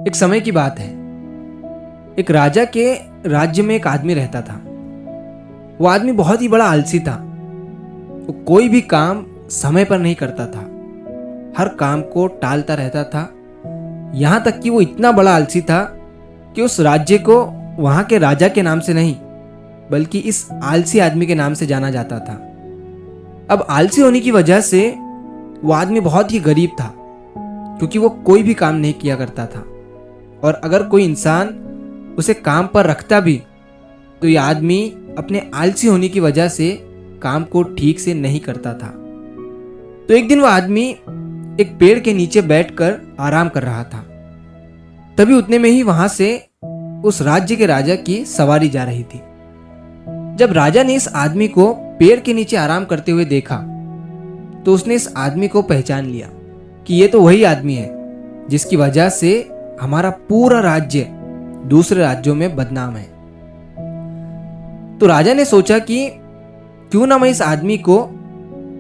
एक समय की बात है। एक राजा के राज्य में एक आदमी रहता था। वो आदमी बहुत ही बड़ा आलसी था। वो कोई भी काम समय पर नहीं करता था, हर काम को टालता रहता था। यहाँ तक कि वो इतना बड़ा आलसी था कि उस राज्य को वहाँ के राजा के नाम से नहीं, बल्कि इस आलसी आदमी के नाम से जाना जाता था। अब आलसी होने की वजह से वो आदमी बहुत ही गरीब था, क्योंकि वो कोई भी काम नहीं किया करता था। और अगर कोई इंसान उसे काम पर रखता भी, तो ये आदमी अपने आलसी होने की वजह से काम को ठीक से नहीं करता था। तो एक दिन वो आदमी एक पेड़ के नीचे बैठकर आराम कर रहा था। तभी उतने में ही वहां से उस राज्य के राजा की सवारी जा रही थी। जब राजा ने इस आदमी को पेड़ के नीचे आराम करते हुए देखा, तो उसने इस आदमी को पहचान लिया कि ये तो वही आदमी है जिसकी वजह से हमारा पूरा राज्य दूसरे राज्यों में बदनाम है। तो राजा ने सोचा कि क्यों ना मैं इस आदमी को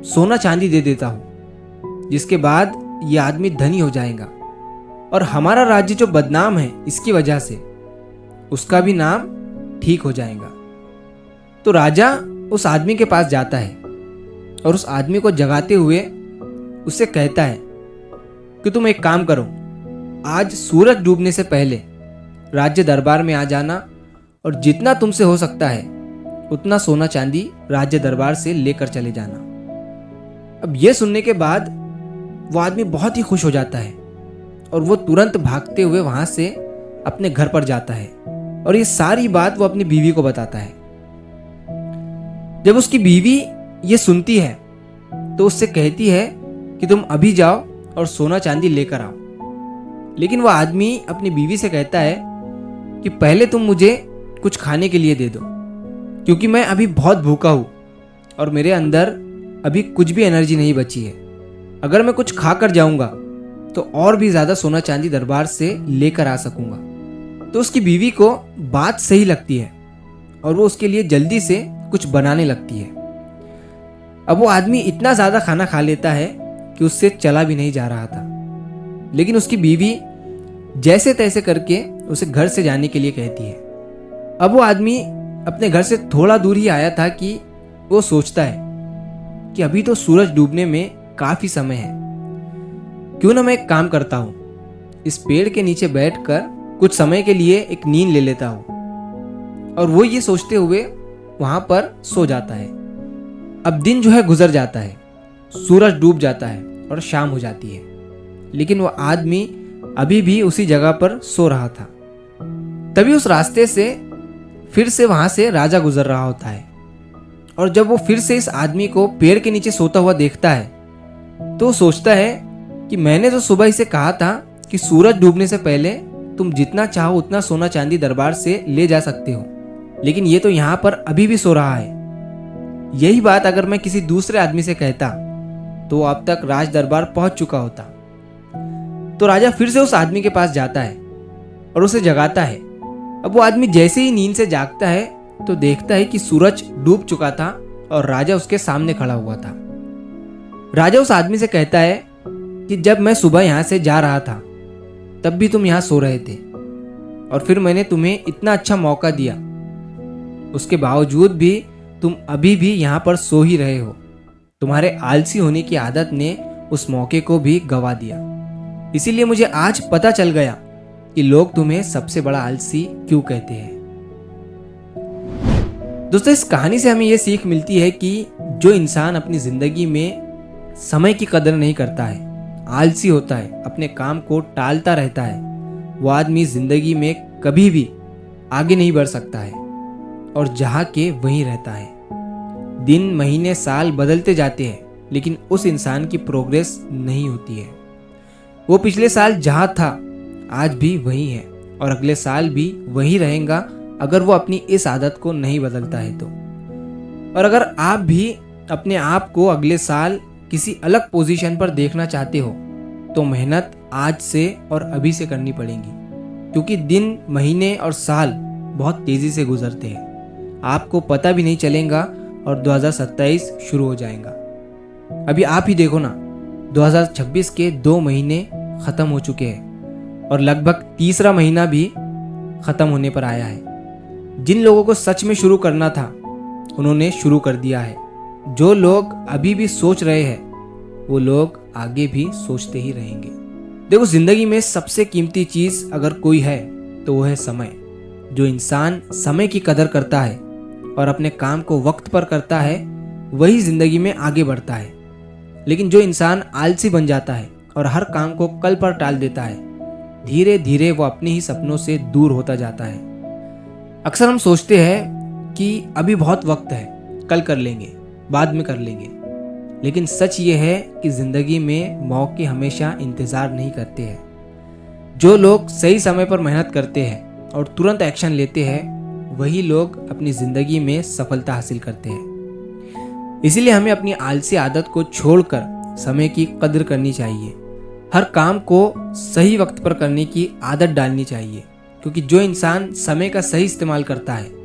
सोना चांदी दे देता हूं, जिसके बाद ये आदमी धनी हो जाएगा और हमारा राज्य जो बदनाम है इसकी वजह से उसका भी नाम ठीक हो जाएगा। तो राजा उस आदमी के पास जाता है और उस आदमी को जगाते हुए उससे कहता है कि तुम एक काम करो, आज सूरज डूबने से पहले राज्य दरबार में आ जाना और जितना तुमसे हो सकता है उतना सोना चांदी राज्य दरबार से लेकर चले जाना। अब यह सुनने के बाद वो आदमी बहुत ही खुश हो जाता है और वो तुरंत भागते हुए वहां से अपने घर पर जाता है और ये सारी बात वो अपनी बीवी को बताता है। जब उसकी बीवी ये सुनती है तो उससे कहती है कि तुम अभी जाओ और सोना चांदी लेकर आओ। लेकिन वह आदमी अपनी बीवी से कहता है कि पहले तुम मुझे कुछ खाने के लिए दे दो, क्योंकि मैं अभी बहुत भूखा हूं और मेरे अंदर अभी कुछ भी एनर्जी नहीं बची है। अगर मैं कुछ खा कर जाऊंगा तो और भी ज्यादा सोना चांदी दरबार से लेकर आ सकूंगा। तो उसकी बीवी को बात सही लगती है और वो उसके लिए जल्दी से कुछ बनाने लगती है। अब वो आदमी इतना ज्यादा खाना खा लेता है कि उससे चला भी नहीं जा रहा था। लेकिन उसकी बीवी जैसे तैसे करके उसे घर से जाने के लिए कहती है। अब वो आदमी अपने घर से थोड़ा दूर ही आया था कि वो सोचता है कि अभी तो सूरज डूबने में काफी समय है, क्यों ना मैं एक काम करता हूं, इस पेड़ के नीचे बैठकर कुछ समय के लिए एक नींद ले लेता हूं। और वो ये सोचते हुए वहां पर सो जाता है। अब दिन जो है गुजर जाता है, सूरज डूब जाता है और शाम हो जाती है, लेकिन वो आदमी अभी भी उसी जगह पर सो रहा था। तभी उस रास्ते से फिर से वहां से राजा गुजर रहा होता है और जब वो फिर से इस आदमी को पेड़ के नीचे सोता हुआ देखता है तो वो सोचता है कि मैंने तो सुबह इसे कहा था कि सूरज डूबने से पहले तुम जितना चाहो उतना सोना चांदी दरबार से ले जा सकते हो, लेकिन ये तो यहाँ पर अभी भी सो रहा है। यही बात अगर मैं किसी दूसरे आदमी से कहता तो अब तक राज दरबार पहुंच चुका होता। तो राजा फिर से उस आदमी के पास जाता है और उसे जगाता है। अब वो आदमी जैसे ही नींद से जागता है तो देखता है कि सूरज डूब चुका था और राजा उसके सामने खड़ा हुआ था। राजा उस आदमी से कहता है कि जब मैं सुबह यहाँ से जा रहा था तब भी तुम यहाँ सो रहे थे और फिर मैंने तुम्हें इतना अच्छा मौका दिया, उसके बावजूद भी तुम अभी भी यहाँ पर सो ही रहे हो। तुम्हारे आलसी होने की आदत ने उस मौके को भी गवा दिया। इसीलिए मुझे आज पता चल गया कि लोग तुम्हें सबसे बड़ा आलसी क्यों कहते हैं। दोस्तों, इस कहानी से हमें यह सीख मिलती है कि जो इंसान अपनी जिंदगी में समय की कदर नहीं करता है, आलसी होता है, अपने काम को टालता रहता है, वो आदमी जिंदगी में कभी भी आगे नहीं बढ़ सकता है और जहां के वहीं रहता है। दिन, महीने, साल बदलते जाते हैं, लेकिन उस इंसान की प्रोग्रेस नहीं होती है। वो पिछले साल जहां था आज भी वही है और अगले साल भी वही रहेगा अगर वो अपनी इस आदत को नहीं बदलता है तो। और अगर आप भी अपने आप को अगले साल किसी अलग पोजीशन पर देखना चाहते हो तो मेहनत आज से और अभी से करनी पड़ेगी, क्योंकि दिन, महीने और साल बहुत तेजी से गुजरते हैं। आपको पता भी नहीं चलेगा और 2027 शुरू हो जाएगा। अभी आप ही देखो ना, 2026 के 2 महीने खत्म हो चुके हैं और लगभग तीसरा महीना भी ख़त्म होने पर आया है। जिन लोगों को सच में शुरू करना था उन्होंने शुरू कर दिया है। जो लोग अभी भी सोच रहे हैं वो लोग आगे भी सोचते ही रहेंगे। देखो, जिंदगी में सबसे कीमती चीज़ अगर कोई है तो वो है समय। जो इंसान समय की कदर करता है और अपने काम को वक्त पर करता है वही जिंदगी में आगे बढ़ता है। लेकिन जो इंसान आलसी बन जाता है और हर काम को कल पर टाल देता है, धीरे धीरे वो अपने ही सपनों से दूर होता जाता है। अक्सर हम सोचते हैं कि अभी बहुत वक्त है, कल कर लेंगे, बाद में कर लेंगे। लेकिन सच ये है कि जिंदगी में मौके हमेशा इंतजार नहीं करते हैं। जो लोग सही समय पर मेहनत करते हैं और तुरंत एक्शन लेते हैं वही लोग अपनी जिंदगी में सफलता हासिल करते हैं। इसीलिए हमें अपनी आलसी आदत को छोड़कर समय की कद्र करनी चाहिए। हर काम को सही वक्त पर करने की आदत डालनी चाहिए, क्योंकि जो इंसान समय का सही इस्तेमाल करता है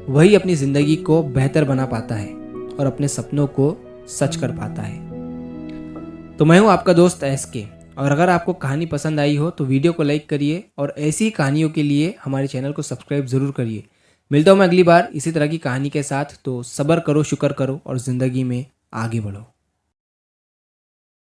वही अपनी ज़िंदगी को बेहतर बना पाता है और अपने सपनों को सच कर पाता है। तो मैं हूँ आपका दोस्त SK, और अगर आपको कहानी पसंद आई हो तो वीडियो को लाइक करिए और ऐसी ही कहानियों के लिए हमारे चैनल को सब्सक्राइब ज़रूर करिए। मिलता हूँ मैं अगली बार इसी तरह की कहानी के साथ। तो सब्र करो, शुक्र करो और ज़िंदगी में आगे बढ़ो।